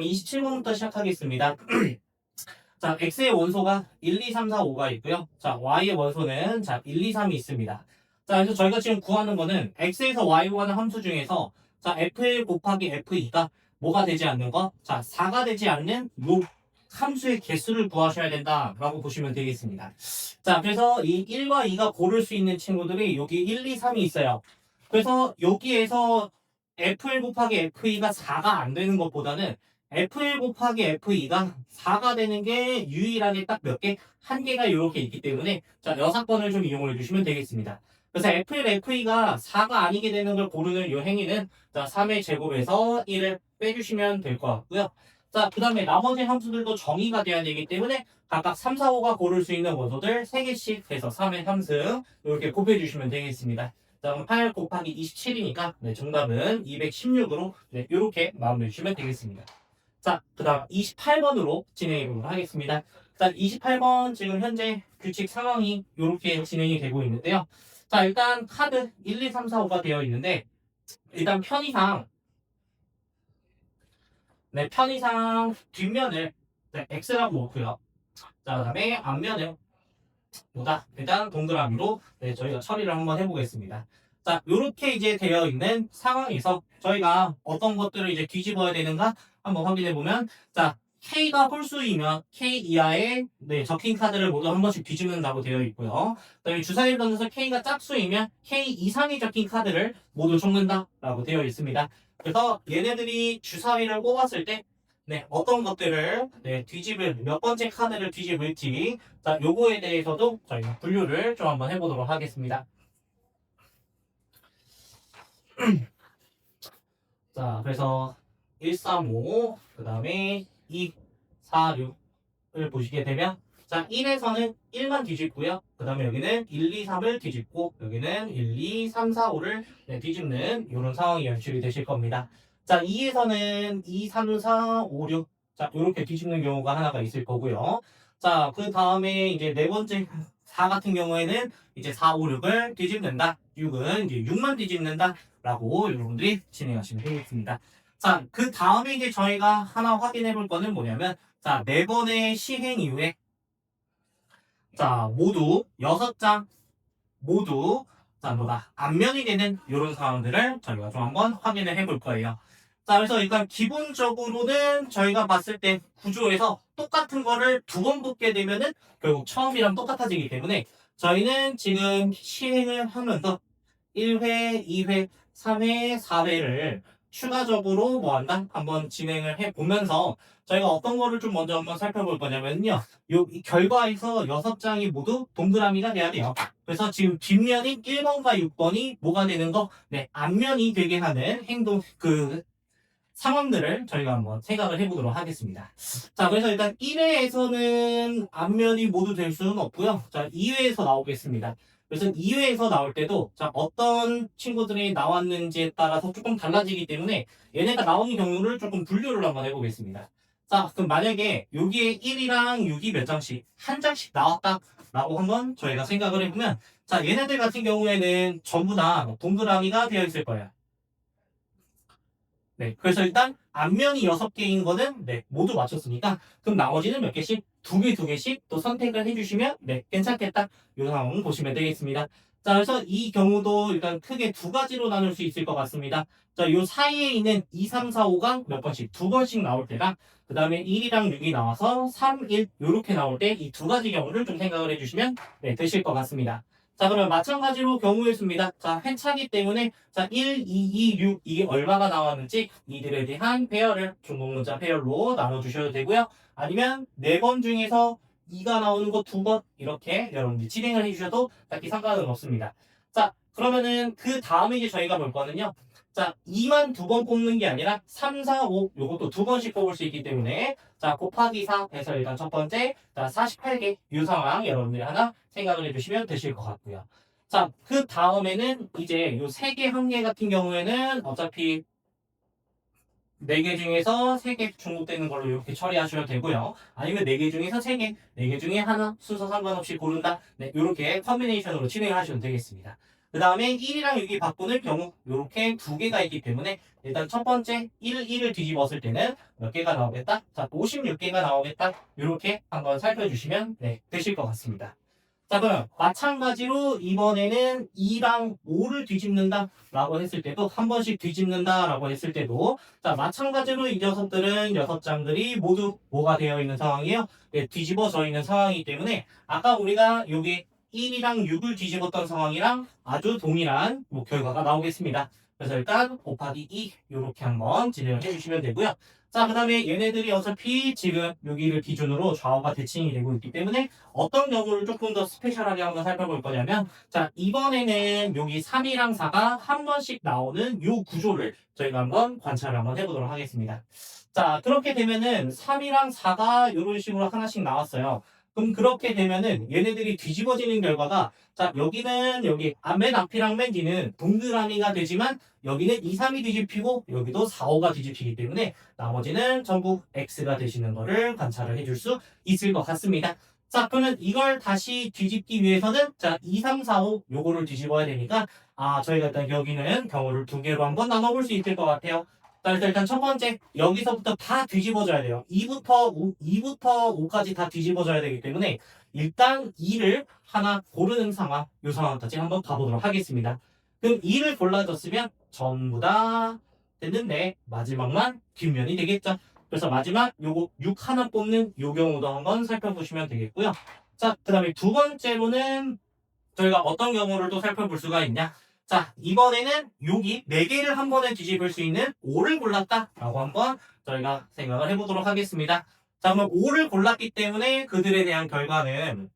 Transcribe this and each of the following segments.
27번부터 시작하겠습니다. 자, x의 원소가 1, 2, 3, 4, 5가 있고요. 자, y의 원소는 자, 1, 2, 3이 있습니다. 자, 그래서 저희가 지금 구하는 거는 x에서 y로 가는 함수 중에서 자, f1 곱하기 f2가 뭐가 되지 않는 거? 자, 4가 되지 않는 요 함수의 개수를 구하셔야 된다라고 보시면 되겠습니다. 자, 그래서 이 1과 2가 고를 수 있는 친구들이 여기 1, 2, 3이 있어요. 그래서 여기에서 f1 곱하기 f2가 4가 안 되는 것보다는 f1 곱하기 f2가 4가 되는 게 유일하게 딱 몇 개? 한 개가 이렇게 있기 때문에 자, 여사건을 좀 이용을 해주시면 되겠습니다. 그래서 f1, f2가 4가 아니게 되는 걸 고르는 이 행위는 자, 3의 제곱에서 1을 빼주시면 될 것 같고요. 자, 그 다음에 나머지 함수들도 정의가 돼야 되기 때문에 각각 3, 4, 5가 고를 수 있는 원소들 3개씩 해서 3의 3승 이렇게 곱해주시면 되겠습니다. 자, 그럼 8 곱하기 27이니까 네, 정답은 216으로 네, 이렇게 마무리해 주시면 되겠습니다. 자, 그 다음 28번으로 진행해 보도록 하겠습니다. 자, 28번 지금 현재 규칙 상황이 이렇게 진행이 되고 있는데요. 자, 일단 카드 1, 2, 3, 4, 5가 되어 있는데 일단 편의상 네, 편의상 뒷면을 네, X라고 놓고요. 자, 그 다음에 앞면을 보다 일단 동그라미로 네, 저희가 처리를 한번 해보겠습니다. 자, 이렇게 이제 되어 있는 상황에서 저희가 어떤 것들을 이제 뒤집어야 되는가 한번 확인해 보면, 자, K가 홀수이면 K 이하에 네, 적힌 카드를 모두 한 번씩 뒤집는다고 되어 있고요. 그다음에 주사위를 던져서 K가 짝수이면 K 이상이 적힌 카드를 모두 줍는다라고 되어 있습니다. 그래서 얘네들이 주사위를 뽑았을 때 네, 어떤 것들을 네, 뒤집을 몇 번째 카드를 뒤집을지 자, 요거에 대해서도 저희가 분류를 좀 한번 해보도록 하겠습니다. 자, 그래서 1, 3, 5, 그 다음에 2, 4, 6을 보시게 되면 자, 1에서는 1만 뒤집고요. 그 다음에 여기는 1, 2, 3을 뒤집고 여기는 1, 2, 3, 4, 5를 네, 뒤집는 이런 상황이 연출이 되실 겁니다. 자, 2에서는 2, 3, 4, 5, 6 자, 이렇게 뒤집는 경우가 하나가 있을 거고요. 자, 그 다음에 이제 네 번째 4 같은 경우에는 이제 4, 5, 6을 뒤집는다. 6은 이제 6만 뒤집는다. 라고 여러분들이 진행하시면 되겠습니다. 자, 그 다음에 이제 저희가 하나 확인해 볼 거는 뭐냐면 자, 네 번의 시행 이후에 자, 모두 6장 모두 자, 뭐다 앞면이 되는 이런 상황들을 저희가 좀 한번 확인을 해 볼 거예요. 자, 그래서 일단 기본적으로는 저희가 봤을 때 구조에서 똑같은 거를 두 번 붙게 되면은 결국 처음이랑 똑같아지기 때문에 저희는 지금 시행을 하면서 1회, 2회, 3회, 4회를 추가적으로 뭐 한다? 한번 진행을 해 보면서 저희가 어떤 거를 좀 먼저 한번 살펴볼 거냐면요. 이 결과에서 6장이 모두 동그라미가 돼야 돼요. 그래서 지금 뒷면인 1번과 6번이 뭐가 되는 거? 네, 앞면이 되게 하는 행동, 상황들을 저희가 한번 생각을 해보도록 하겠습니다. 자, 그래서 일단 1회에서는 앞면이 모두 될 수는 없고요. 자, 2회에서 나오겠습니다. 그래서 2회에서 나올 때도 자, 어떤 친구들이 나왔는지에 따라서 조금 달라지기 때문에 얘네가 나오는 경우를 조금 분류를 한번 해보겠습니다. 자, 그럼 만약에 여기에 1이랑 6이 몇 장씩 한 장씩 나왔다라고 한번 저희가 생각을 해보면 자, 얘네들 같은 경우에는 전부 다 동그라미가 되어 있을 거예요. 네, 그래서 일단 앞면이 6개인 거는 네, 모두 맞췄으니까 그럼 나머지는 몇 개씩? 2개, 2개씩 또 선택을 해주시면 네, 괜찮겠다. 이 상황 보시면 되겠습니다. 자, 그래서 이 경우도 일단 크게 두 가지로 나눌 수 있을 것 같습니다. 자, 요 사이에 있는 2, 3, 4, 5가 몇 번씩? 2번씩 나올 때랑 그 다음에 1이랑 6이 나와서 3, 1 이렇게 나올 때 이 두 가지 경우를 좀 생각을 해주시면 네, 되실 것 같습니다. 자, 그러면 마찬가지로 경우의 수입니다. 자, 회차기 때문에 자, 1, 2, 2, 6 이게 얼마가 나왔는지 이들에 대한 배열을 중복 문자 배열로 나눠주셔도 되고요. 아니면 4번 중에서 2가 나오는 거 2번 이렇게 여러분들이 진행을 해주셔도 딱히 상관은 없습니다. 자, 그러면은 그 다음에 이제 저희가 볼 거는요. 자, 2만 2번 뽑는 게 아니라 3, 4, 5 요것도 2번씩 뽑을 수 있기 때문에 자, 곱하기 4 해서 일단 첫 번째 자, 48개 이 상황 여러분들이 하나 생각을 해주시면 되실 것 같고요. 자, 그 다음에는 이제 요 3개, 1개 같은 경우에는 어차피 4개 중에서 3개 중복되는 걸로 이렇게 처리하셔도 되고요. 아니면 4개 중에서 3개, 4개 중에 하나 순서 상관없이 고른다. 네, 이렇게 컨비네이션으로 진행을 하시면 되겠습니다. 그 다음에 1이랑 6이 바꾸는 경우 이렇게 두 개가 있기 때문에 일단 첫 번째 1을 뒤집었을 때는 몇 개가 나오겠다? 자, 56개가 나오겠다. 이렇게 한번 살펴주시면 되실 것 같습니다. 자, 그럼 마찬가지로 이번에는 2랑 5를 뒤집는다 라고 했을 때도 한 번씩 뒤집는다 라고 했을 때도 자, 마찬가지로 이 녀석들은 6장들이 모두 뭐가 되어 있는 상황이에요? 뒤집어져 있는 상황이기 때문에 아까 우리가 여기 1이랑 6을 뒤집었던 상황이랑 아주 동일한 결과가 나오겠습니다. 그래서 일단 곱하기 2 이렇게 한번 진행을 해주시면 되고요. 자, 그 다음에 얘네들이 어차피 지금 여기를 기준으로 좌우가 대칭이 되고 있기 때문에 어떤 경우를 조금 더 스페셜하게 한번 살펴볼 거냐면 자, 이번에는 여기 3이랑 4가 한 번씩 나오는 요 구조를 저희가 한번 관찰을 한번 해보도록 하겠습니다. 자, 그렇게 되면은 3이랑 4가 이런 식으로 하나씩 나왔어요. 그럼 그렇게 되면은 얘네들이 뒤집어지는 결과가 자, 여기는 여기 맨 앞이랑 맨 뒤는 동그라미가 되지만 여기는 2, 3이 뒤집히고 여기도 4, 5가 뒤집히기 때문에 나머지는 전부 X가 되시는 거를 관찰을 해줄 수 있을 것 같습니다. 자, 그러면 이걸 다시 뒤집기 위해서는 자, 2, 3, 4, 5 요거를 뒤집어야 되니까 저희가 일단 여기는 경우를 두 개로 한번 나눠볼 수 있을 것 같아요. 자, 그래서 일단 첫 번째 여기서부터 다 뒤집어줘야 돼요. 2부터 5까지 다 뒤집어줘야 되기 때문에 일단 2를 하나 고르는 상황, 요 상황까지 한번 가보도록 하겠습니다. 그럼 2를 골라줬으면 전부 다 됐는데 마지막만 뒷면이 되겠죠. 그래서 마지막 요거 6 하나 뽑는 요 경우도 한번 살펴보시면 되겠고요. 자, 그 다음에 두 번째로는 저희가 어떤 경우를 또 살펴볼 수가 있냐. 자, 이번에는 여기 4개를 한 번에 뒤집을 수 있는 5를 골랐다라고 한번 저희가 생각을 해보도록 하겠습니다. 자, 그럼 5를 골랐기 때문에 그들에 대한 결과는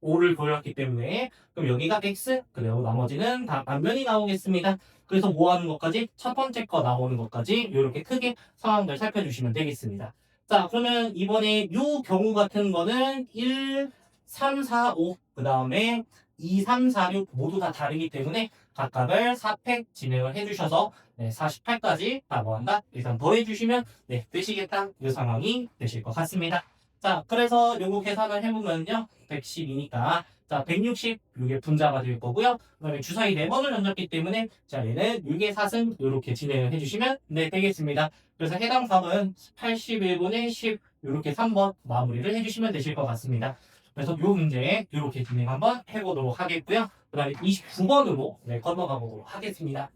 5를 골랐기 때문에 그럼 여기가 X 그리고 나머지는 다 반면이 나오겠습니다. 그래서 뭐 하는 것까지 첫 번째 거 나오는 것까지 이렇게 크게 상황들 살펴주시면 되겠습니다. 자, 그러면 이번에 이 경우 같은 거는 1, 3, 4, 5 그 다음에 2, 3, 4, 6 모두 다 다르기 때문에 각각을 4팩 진행을 해주셔서 48까지 다 뭐한다? 일단 더해주시면 되시겠다 이 상황이 되실 것 같습니다. 자, 그래서 요거 계산을 해보면요. 110이니까 자, 160 이게 분자가 될 거고요. 그다음에 주사위 4번을 던졌기 때문에 자, 얘는 6의 4승 이렇게 진행을 해주시면 되겠습니다. 그래서 해당 답은 81분의 10 이렇게 3번 마무리를 해주시면 되실 것 같습니다. 그래서 요 문제 이렇게 진행 한번 해보도록 하겠고요. 그 다음에 29번으로 건너가 보도록 하겠습니다.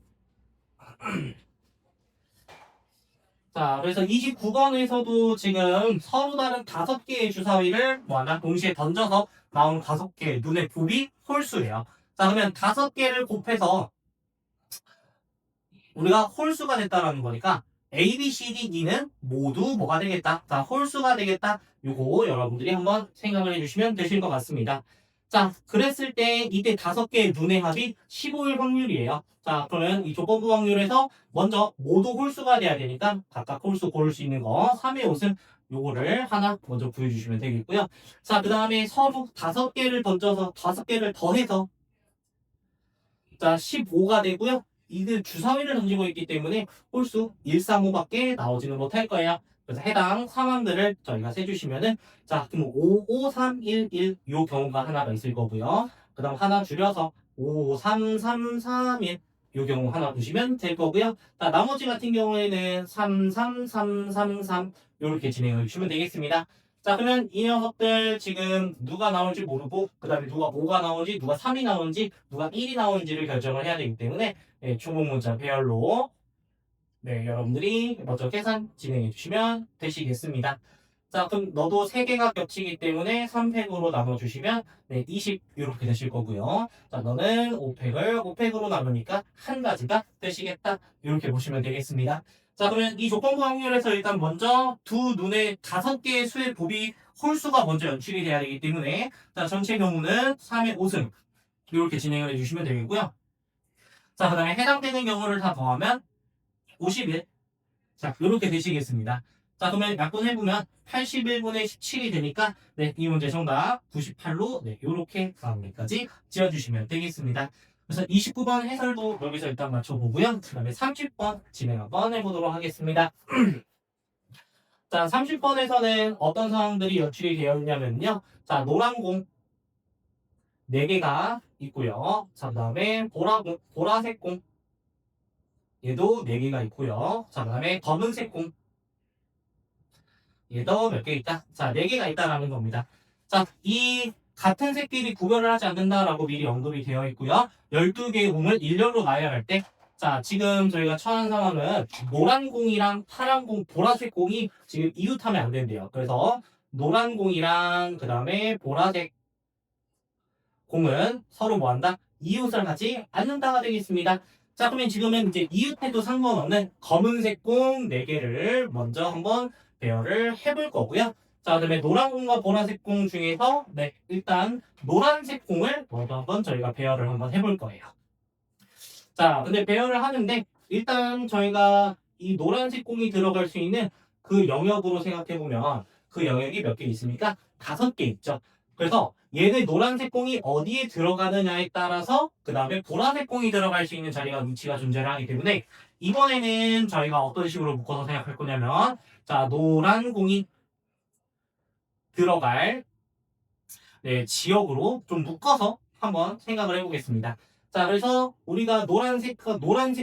자, 그래서 29번에서도 지금 서로 다른 5개의 주사위를 뭐하나 동시에 던져서 나온 5개 눈에 봅이 홀수예요. 자, 그러면 5개를 곱해서 우리가 홀수가 됐다라는 거니까 A, B, C, D, E는 모두 뭐가 되겠다? 자, 홀수가 되겠다. 요거 여러분들이 한번 생각을 해주시면 되실 것 같습니다. 자, 그랬을 때 이때 5개의 눈의 합이 15일 확률이에요. 자, 그러면 이 조건부 확률에서 먼저 모두 홀수가 돼야 되니까 각각 홀수 고를 수 있는 거 3의 5승 요거를 하나 먼저 구해주시면 되겠고요. 자, 그 다음에 서로 5개를 던져서 5개를 더해서 자, 15가 되고요. 이들 주사위를 던지고 있기 때문에 홀수 135밖에 나오지는 못할 거예요. 그래서 해당 상황들을 저희가 세주시면은 자, 그럼 5, 5, 3, 1, 1 요 경우가 하나가 있을 거고요. 그 다음 하나 줄여서 5, 3, 3, 3, 1 요 경우 하나 보시면 될 거고요. 자, 나머지 같은 경우에는 3, 3, 3, 3, 3 요렇게 진행해 주시면 되겠습니다. 자, 그러면 이 녀석들 지금 누가 나올지 모르고 그 다음에 누가 5가 나오는지 누가 3이 나오는지 누가 1이 나오는지를 결정을 해야 되기 때문에 초봉 문자 배열로 여러분들이 먼저 계산 진행해 주시면 되시겠습니다. 자, 그럼 너도 3개가 겹치기 때문에 3팩으로 나눠주시면 20 이렇게 되실 거고요. 자, 너는 5팩을 5팩으로 나누니까 한 가지가 되시겠다. 이렇게 보시면 되겠습니다. 자, 그러면 이 조건부 확률에서 일단 먼저 두 눈에 5개의 수의 곱이 홀수가 먼저 연출이 돼야 되기 때문에 자, 전체 경우는 3의 5승 이렇게 진행을 해주시면 되겠고요. 자, 그 다음에 해당되는 경우를 다 더하면 51. 자, 이렇게 되시겠습니다. 자, 그러면 약분해보면 81분의 17이 되니까 이 문제 정답 98로 이렇게 마무리까지 지어주시면 되겠습니다. 그래서 29번 해설도 여기서 일단 맞춰보고요. 그 다음에 30번 진행 한번 해보도록 하겠습니다. 자, 30번에서는 어떤 상황들이 연출이 되어 있냐면요. 자, 노란 공 4개가 있고요. 자, 그 다음에 보라색 공. 얘도 4개가 있고요. 자, 그 다음에 검은색 공. 얘도 몇 개 있다. 자, 4개가 있다라는 겁니다. 자, 이 같은 색끼리 구별을 하지 않는다라고 미리 언급이 되어 있고요. 12개의 공을 일렬로 나열할 때, 자, 지금 저희가 처한 상황은 노란 공이랑 파란 공, 보라색 공이 지금 이웃하면 안 된대요. 그래서 노란 공이랑 그 다음에 보라색 공은 서로 뭐한다? 이웃을 하지 않는다가 되겠습니다. 자, 그러면 지금은 이제 이웃해도 상관없는 검은색 공 4개를 먼저 한번 배열을 해볼 거고요. 자, 그다음에 노란 공과 보라색 공 중에서 일단 노란색 공을 먼저 한번 저희가 배열을 한번 해볼 거예요. 자, 근데 배열을 하는데 일단 저희가 이 노란색 공이 들어갈 수 있는 그 영역으로 생각해 보면 그 영역이 몇 개 있습니까? 5개 있죠. 그래서 얘는 노란색 공이 어디에 들어가느냐에 따라서 그 다음에 보라색 공이 들어갈 수 있는 자리가 위치가 존재를 하기 때문에 이번에는 저희가 어떤 식으로 묶어서 생각할 거냐면 자, 노란 공이 들어갈 지역으로 좀 묶어서 한번 생각을 해보겠습니다. 자, 그래서 우리가 노란색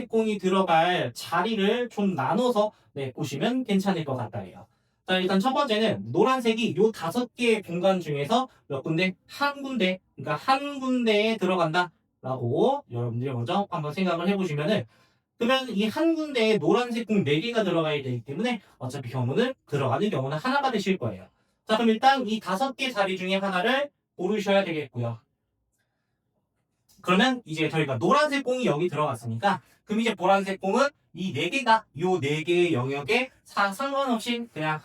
공이 들어갈 자리를 좀 나눠서 보시면 괜찮을 것 같다요. 자, 일단 첫 번째는 노란색이 요 5개의 공간 중에서 몇 군데? 한 군데, 그러니까 한 군데에 들어간다라고 여러분들이 먼저 한번 생각을 해보시면은 그러면 이 한 군데에 노란색 공 4개가 들어가야 되기 때문에 어차피 들어가는 경우는 하나가 되실 거예요. 자, 그럼 일단 이 5개 자리 중에 하나를 고르셔야 되겠고요. 그러면 이제 저희가 노란색 공이 여기 들어갔으니까 그럼 이제 보라색 공은 이 4개가 요 4개의 영역에 상관없이 그냥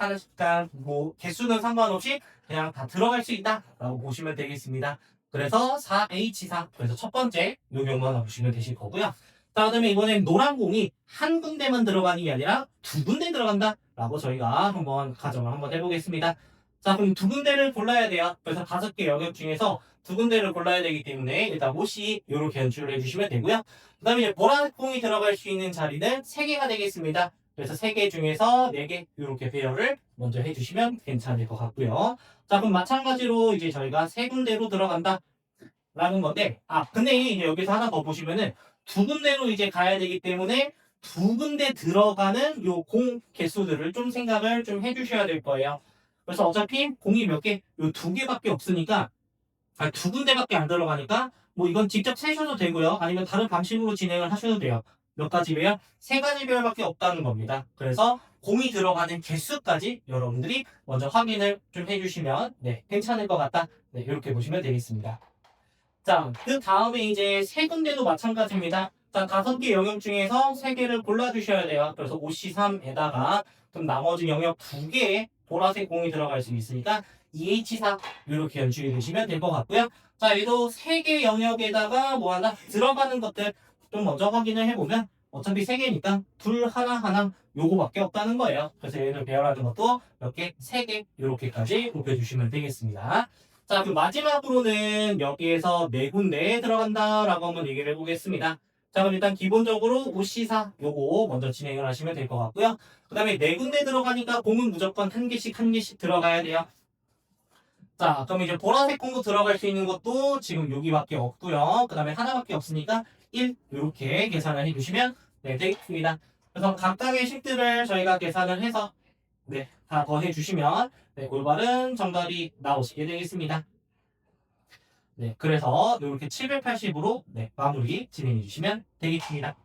뭐 개수는 상관없이 그냥 다 들어갈 수 있다라고 보시면 되겠습니다. 그래서 4H4 그래서 첫 번째 요 경우만 보시면 되실 거고요. 자, 그다음에 이번엔 노란 공이 한 군데만 들어가는 게 아니라 2군데 들어간다라고 저희가 한번 가정을 한번 해보겠습니다. 자, 그럼 2군데를 골라야 돼요. 그래서 5개 영역 중에서 2군데를 골라야 되기 때문에 일단 모시 이렇게 연출을 해주시면 되고요. 그 다음에 이제 보라색 공이 들어갈 수 있는 자리는 3개가 되겠습니다. 그래서 3개 중에서 4개 이렇게 배열을 먼저 해주시면 괜찮을 것 같고요. 자, 그럼 마찬가지로 이제 저희가 3군데로 들어간다 라는 건데 근데 이제 여기서 하나 더 보시면은 2군데로 이제 가야 되기 때문에 2군데 들어가는 요 공 개수들을 좀 생각을 좀 해주셔야 될 거예요. 그래서 어차피 공이 몇 개, 요 2개밖에 없으니까 2군데밖에 안 들어가니까 뭐 이건 직접 세셔도 되고요. 아니면 다른 방식으로 진행을 하셔도 돼요. 몇 가지 배열? 3가지 배열밖에 없다는 겁니다. 그래서 공이 들어가는 개수까지 여러분들이 먼저 확인을 좀 해주시면 괜찮을 것 같다. 이렇게 보시면 되겠습니다. 자, 그 다음에 이제 3군데도 마찬가지입니다. 자, 5개 영역 중에서 3개를 골라주셔야 돼요. 그래서 OC3에다가 그럼 나머지 영역 2개에 보라색 공이 들어갈 수 있으니까 EH4 이렇게 연출이 되시면 될 것 같고요. 자, 얘도 3개 영역에다가 뭐 하나 들어가는 것들 좀 먼저 확인을 해보면 어차피 3개니까 둘 하나 요거밖에 없다는 거예요. 그래서 얘를 배열하는 것도 몇 개? 3개 이렇게까지 곱해주시면 되겠습니다. 자, 그럼 마지막으로는 여기에서 4군데에 들어간다라고 한번 얘기를 해보겠습니다. 자, 그럼 일단 기본적으로 OC4 요거 먼저 진행을 하시면 될 것 같고요. 그 다음에 4군데 들어가니까 공은 무조건 한 개씩 들어가야 돼요. 자, 그럼 이제 보라색 공도 들어갈 수 있는 것도 지금 여기밖에 없고요. 그 다음에 하나밖에 없으니까 1 이렇게 계산을 해주시면 되겠습니다. 그래서 각각의 식들을 저희가 계산을 해서 다 더해주시면 올바른 정답이 나오시게 되겠습니다. 그래서 이렇게 780으로 마무리 진행해 주시면 되겠습니다.